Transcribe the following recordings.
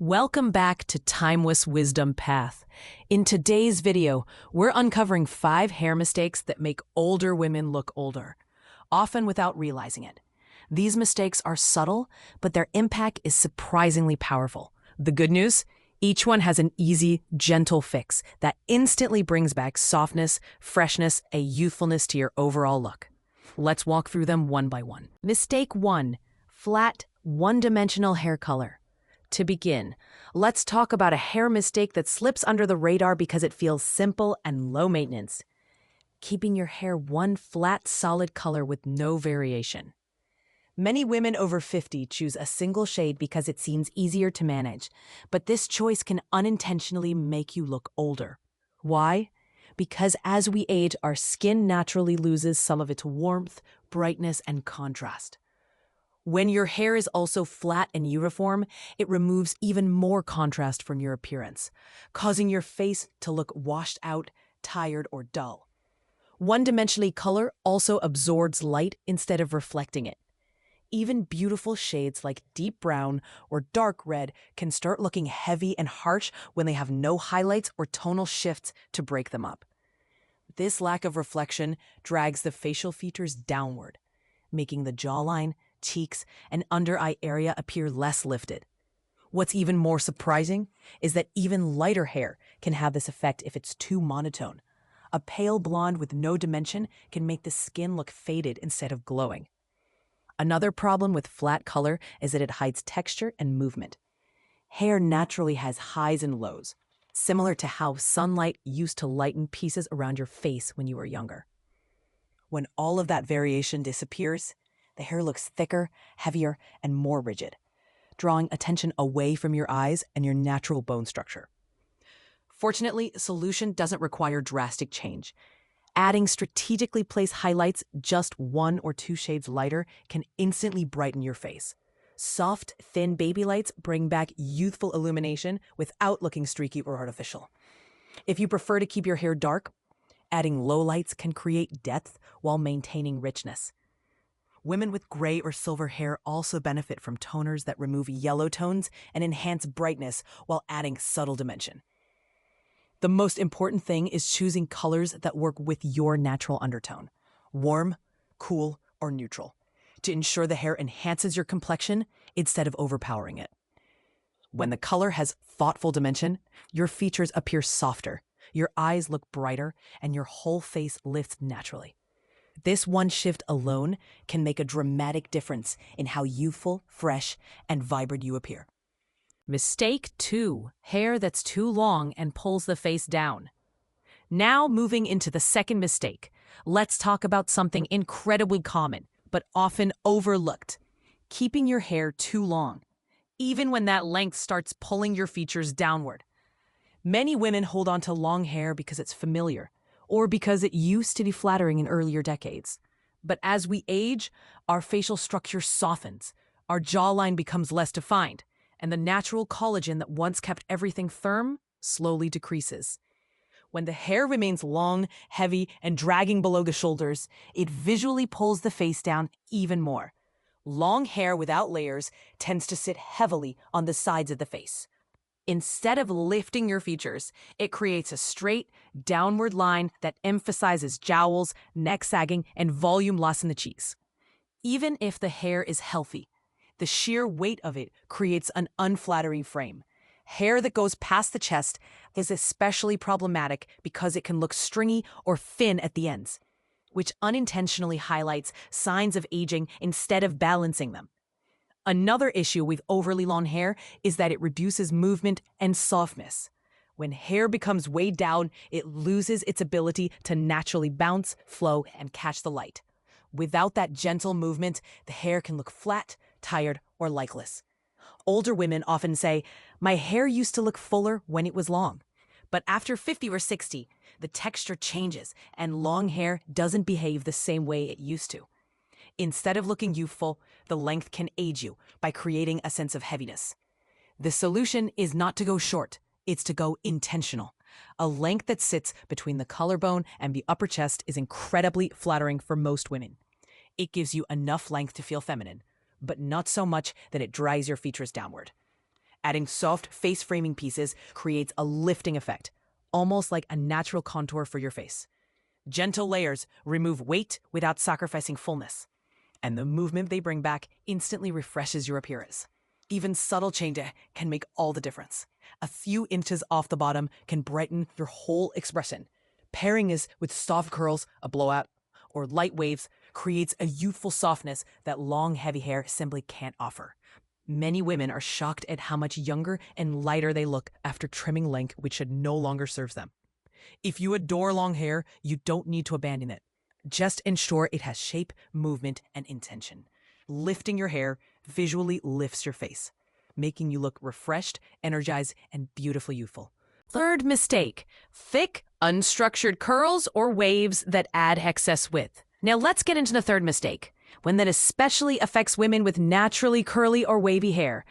Welcome back to Timeless Wisdom Path. In today's video, we're uncovering 5 hair mistakes that make older women look older, often without realizing it. These mistakes are subtle, but their impact is surprisingly powerful. The good news? Each one has an easy, gentle fix that instantly brings back softness, freshness, and youthfulness to your overall look. Let's walk through them one by one. Mistake 1. Flat, one-dimensional hair color. To begin, let's talk about a hair mistake that slips under the radar because it feels simple and low maintenance. Keeping your hair one flat, solid color with no variation. Many women over 50 choose a single shade because it seems easier to manage, but this choice can unintentionally make you look older. Why? Because as we age, our skin naturally loses some of its warmth, brightness, and contrast. When your hair is also flat and uniform, it removes even more contrast from your appearance, causing your face to look washed out, tired, or dull. One-dimensional color also absorbs light instead of reflecting it. Even beautiful shades like deep brown or dark red can start looking heavy and harsh when they have no highlights or tonal shifts to break them up. This lack of reflection drags the facial features downward, making the jawline, cheeks, and under-eye area appear less lifted. What's even more surprising is that even lighter hair can have this effect if it's too monotone. A pale blonde with no dimension can make the skin look faded instead of glowing. Another problem with flat color is that it hides texture and movement. Hair naturally has highs and lows, similar to how sunlight used to lighten pieces around your face when you were younger. When all of that variation disappears, the hair looks thicker, heavier, and more rigid, drawing attention away from your eyes and your natural bone structure. Fortunately, solution doesn't require drastic change. Adding strategically placed highlights just 1 or 2 shades lighter can instantly brighten your face. Soft, thin baby lights bring back youthful illumination without looking streaky or artificial. If you prefer to keep your hair dark, adding low lights can create depth while maintaining richness. Women with gray or silver hair also benefit from toners that remove yellow tones and enhance brightness while adding subtle dimension. The most important thing is choosing colors that work with your natural undertone, warm, cool, or neutral, to ensure the hair enhances your complexion instead of overpowering it. When the color has thoughtful dimension, your features appear softer, your eyes look brighter, and your whole face lifts naturally. This one shift alone can make a dramatic difference in how youthful, fresh, and vibrant you appear. Mistake 2. Hair that's too long and pulls the face down. Now moving into the second mistake, let's talk about something incredibly common, but often overlooked. Keeping your hair too long, even when that length starts pulling your features downward. Many women hold on to long hair because it's familiar, or because it used to be flattering in earlier decades. But as we age, our facial structure softens, our jawline becomes less defined, and the natural collagen that once kept everything firm slowly decreases. When the hair remains long, heavy, and dragging below the shoulders, it visually pulls the face down even more. Long hair without layers tends to sit heavily on the sides of the face. Instead of lifting your features, it creates a straight, downward line that emphasizes jowls, neck sagging, and volume loss in the cheeks. Even if the hair is healthy, the sheer weight of it creates an unflattering frame. Hair that goes past the chest is especially problematic because it can look stringy or thin at the ends, which unintentionally highlights signs of aging instead of balancing them. Another issue with overly long hair is that it reduces movement and softness. When hair becomes weighed down, it loses its ability to naturally bounce, flow, and catch the light. Without that gentle movement, the hair can look flat, tired, or lifeless. Older women often say, "My hair used to look fuller when it was long." But after 50 or 60, the texture changes and long hair doesn't behave the same way it used to. Instead of looking youthful, the length can age you by creating a sense of heaviness. The solution is not to go short, it's to go intentional. A length that sits between the collarbone and the upper chest is incredibly flattering for most women. It gives you enough length to feel feminine, but not so much that it drags your features downward. Adding soft face framing pieces creates a lifting effect, almost like a natural contour for your face. Gentle layers remove weight without sacrificing fullness, and the movement they bring back instantly refreshes your appearance. Even subtle changes can make all the difference. A few inches off the bottom can brighten your whole expression. Pairing this with soft curls, a blowout, or light waves creates a youthful softness that long, heavy hair simply can't offer. Many women are shocked at how much younger and lighter they look after trimming length which should no longer serve them. If you adore long hair, you don't need to abandon it. Just ensure it has shape, movement, and intention. Lifting your hair visually lifts your face, making you look refreshed, energized, and beautifully youthful. Third mistake: thick, unstructured curls or waves that add excess width. Now let's get into the third mistake, one that especially affects women with naturally curly or wavy hair.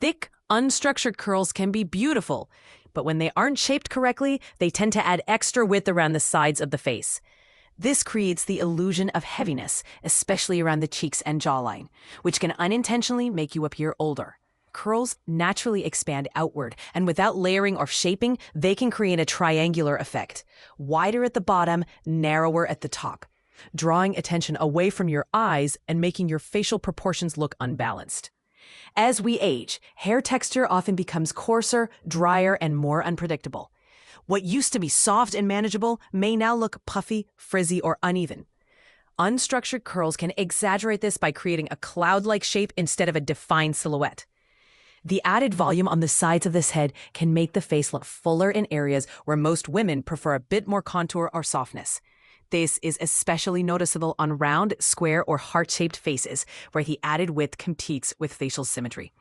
Thick, unstructured curls can be beautiful, but when they aren't shaped correctly, they tend to add extra width around the sides of the face. This creates the illusion of heaviness, especially around the cheeks and jawline, which can unintentionally make you appear older. Curls naturally expand outward, and without layering or shaping, they can create a triangular effect. Wider at the bottom, narrower at the top, drawing attention away from your eyes and making your facial proportions look unbalanced. As we age, hair texture often becomes coarser, drier, and more unpredictable. What used to be soft and manageable may now look puffy, frizzy, or uneven. Unstructured curls can exaggerate this by creating a cloud-like shape instead of a defined silhouette. The added volume on the sides of this head can make the face look fuller in areas where most women prefer a bit more contour or softness. This is especially noticeable on round, square, or heart-shaped faces, where the added width competes with facial symmetry.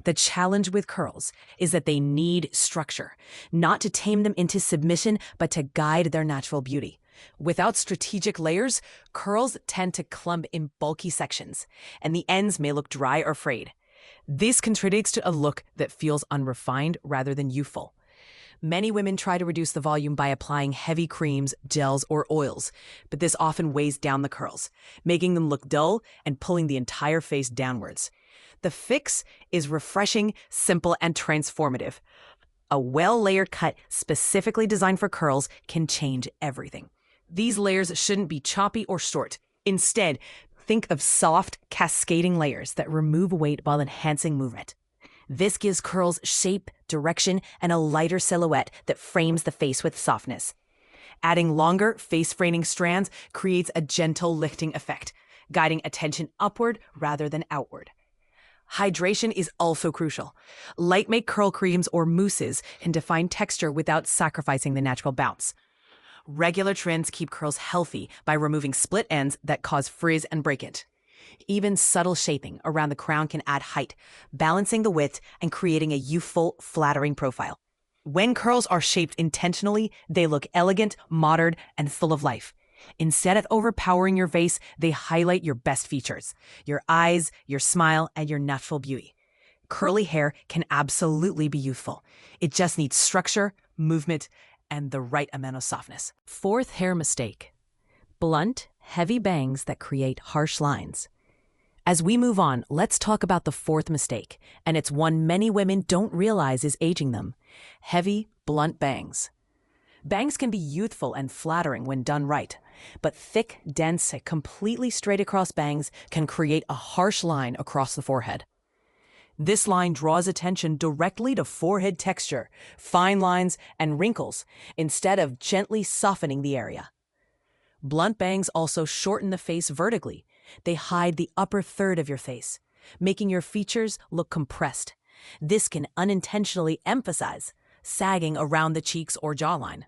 The challenge with curls is that they need structure, not to tame them into submission, but to guide their natural beauty. Without strategic layers, curls tend to clump in bulky sections, and the ends may look dry or frayed. This contributes to a look that feels unrefined rather than youthful. Many women try to reduce the volume by applying heavy creams, gels, or oils, but this often weighs down the curls, making them look dull and pulling the entire face downwards. The fix is refreshing, simple, and transformative. A well-layered cut specifically designed for curls can change everything. These layers shouldn't be choppy or short. Instead, think of soft, cascading layers that remove weight while enhancing movement. This gives curls shape, direction, and a lighter silhouette that frames the face with softness. Adding longer, face-framing strands creates a gentle lifting effect, guiding attention upward rather than outward. Hydration is also crucial. Light-make curl creams or mousses can define texture without sacrificing the natural bounce. Regular trims keep curls healthy by removing split ends that cause frizz and breakage. Even subtle shaping around the crown can add height, balancing the width and creating a youthful, flattering profile. When curls are shaped intentionally, they look elegant, modern, and full of life. Instead of overpowering your face, they highlight your best features: your eyes, your smile, and your natural beauty. Curly hair can absolutely be youthful. It just needs structure, movement, and the right amount of softness. Fourth hair mistake: blunt, heavy bangs that create harsh lines. As we move on, let's talk about the fourth mistake, and it's one many women don't realize is aging them: heavy, blunt bangs. Bangs can be youthful and flattering when done right, but thick, dense, completely straight across bangs can create a harsh line across the forehead. This line draws attention directly to forehead texture, fine lines, and wrinkles, instead of gently softening the area. Blunt bangs also shorten the face vertically. They hide the upper third of your face, making your features look compressed. This can unintentionally emphasize sagging around the cheeks or jawline.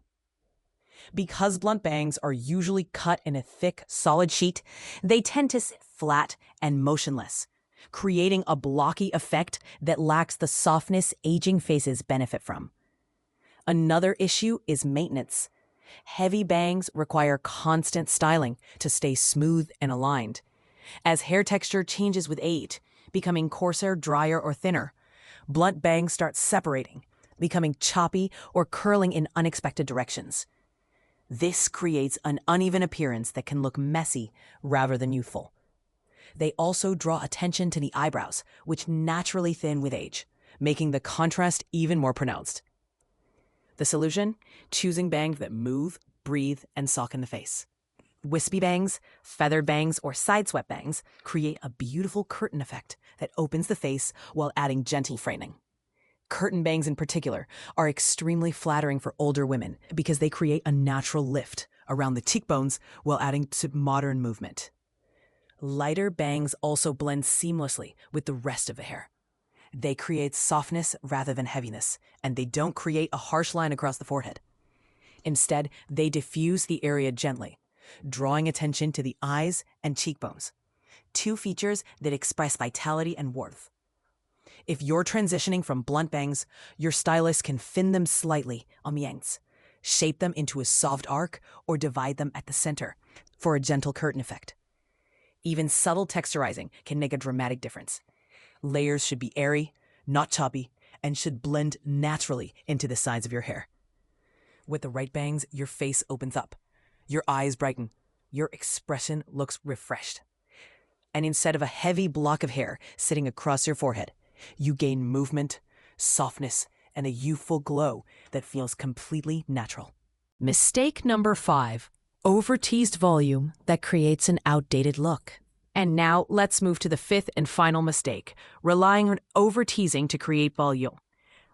Because blunt bangs are usually cut in a thick, solid sheet, they tend to sit flat and motionless, creating a blocky effect that lacks the softness aging faces benefit from. Another issue is maintenance. Heavy bangs require constant styling to stay smooth and aligned. As hair texture changes with age, becoming coarser, drier, or thinner, blunt bangs start separating, becoming choppy or curling in unexpected directions. This creates an uneven appearance that can look messy rather than youthful. They also draw attention to the eyebrows, which naturally thin with age, making the contrast even more pronounced. The solution? Choosing bangs that move, breathe, and soften the face. Wispy bangs, feathered bangs, or side-swept bangs create a beautiful curtain effect that opens the face while adding gentle framing. Curtain bangs in particular are extremely flattering for older women because they create a natural lift around the cheekbones while adding to modern movement. Lighter bangs also blend seamlessly with the rest of the hair. They create softness rather than heaviness, and they don't create a harsh line across the forehead. Instead, they diffuse the area gently, drawing attention to the eyes and cheekbones, two features that express vitality and warmth. If you're transitioning from blunt bangs, your stylist can fin them slightly on the ends, shape them into a soft arc, or divide them at the center for a gentle curtain effect. Even subtle texturizing can make a dramatic difference. Layers should be airy, not choppy, and should blend naturally into the sides of your hair. With the right bangs, your face opens up, your eyes brighten, your expression looks refreshed. And instead of a heavy block of hair sitting across your forehead, you gain movement, softness, and a youthful glow that feels completely natural. Mistake number 5, over-teased volume that creates an outdated look. And now let's move to the 5th and final mistake, relying on over-teasing to create volume.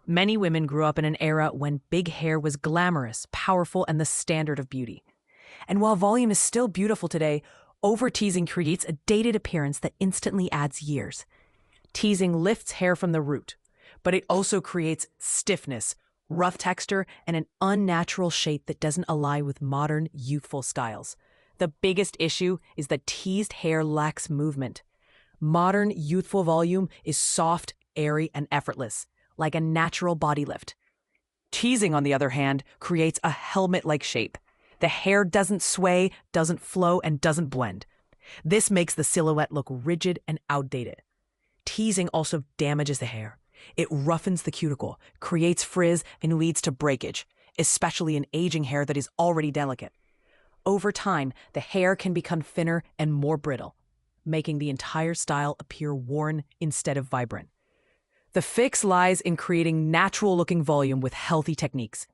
Many women grew up in an era when big hair was glamorous, powerful, and the standard of beauty. And while volume is still beautiful today, over-teasing creates a dated appearance that instantly adds years. Teasing lifts hair from the root, but it also creates stiffness, rough texture, and an unnatural shape that doesn't align with modern, youthful styles. The biggest issue is that teased hair lacks movement. Modern, youthful volume is soft, airy, and effortless, like a natural body lift. Teasing, on the other hand, creates a helmet-like shape. The hair doesn't sway, doesn't flow, and doesn't blend. This makes the silhouette look rigid and outdated. Teasing also damages the hair. It roughens the cuticle, creates frizz, and leads to breakage, especially in aging hair that is already delicate. Over time, the hair can become thinner and more brittle, making the entire style appear worn instead of vibrant. The fix lies in creating natural-looking volume with healthy techniques.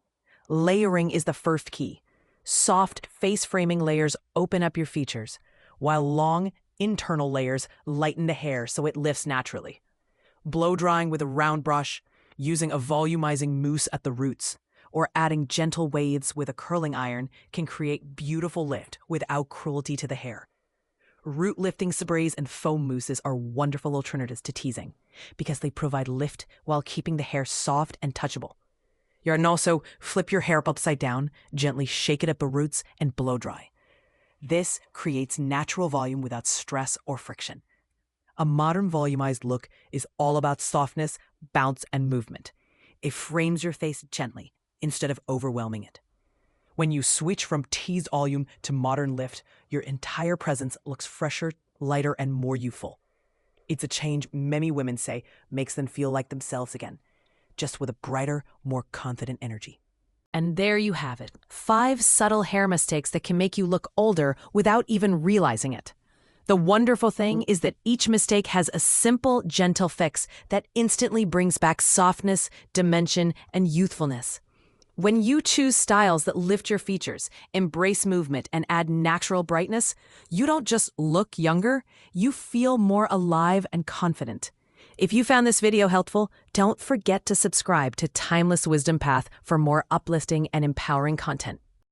Layering is the first key. Soft, face-framing layers open up your features, while long, internal layers lighten the hair so it lifts naturally. Blow-drying with a round brush, using a volumizing mousse at the roots, or adding gentle waves with a curling iron can create beautiful lift without cruelty to the hair. Root-lifting sprays and foam mousses are wonderful alternatives to teasing because they provide lift while keeping the hair soft and touchable. You can also flip your hair upside down, gently shake it at the roots, and blow-dry. This creates natural volume without stress or friction. A modern volumized look is all about softness, bounce, and movement. It frames your face gently instead of overwhelming it. When you switch from teased volume to modern lift, your entire presence looks fresher, lighter, and more youthful. It's a change many women say makes them feel like themselves again, just with a brighter, more confident energy. And there you have it, 5 subtle hair mistakes that can make you look older without even realizing it. The wonderful thing is that each mistake has a simple, gentle fix that instantly brings back softness, dimension, and youthfulness. When you choose styles that lift your features, embrace movement, and add natural brightness, you don't just look younger, you feel more alive and confident. If you found this video helpful, don't forget to subscribe to Timeless Wisdom Path for more uplifting and empowering content.